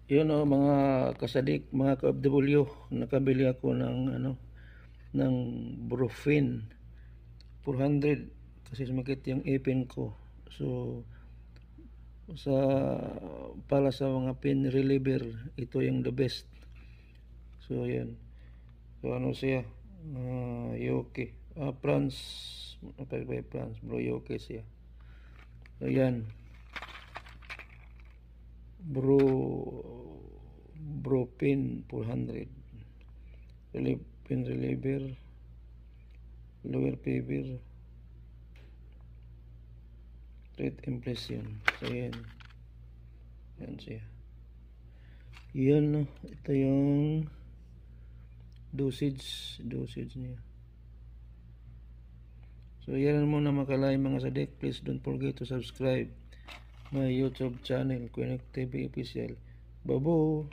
Yun o mga kasadik, mga ka-OFW, nakabili ako ng ng Brufen 400 kasi sumakit yung ipin ko. So sa para sa mga pain reliever, ito yung the best. So yan. So ano siya? Yoke. France. Apa ba France? Bro Yoke siya. So yan. Brufen 400. Pain reliever. Lower fever. Treat impression. So yan. Yan siya. Yan no. Ito yung dosage niya. So yan muna makalay mga sadik. Please don't forget to subscribe my YouTube channel, Quinec TV Official. Babo!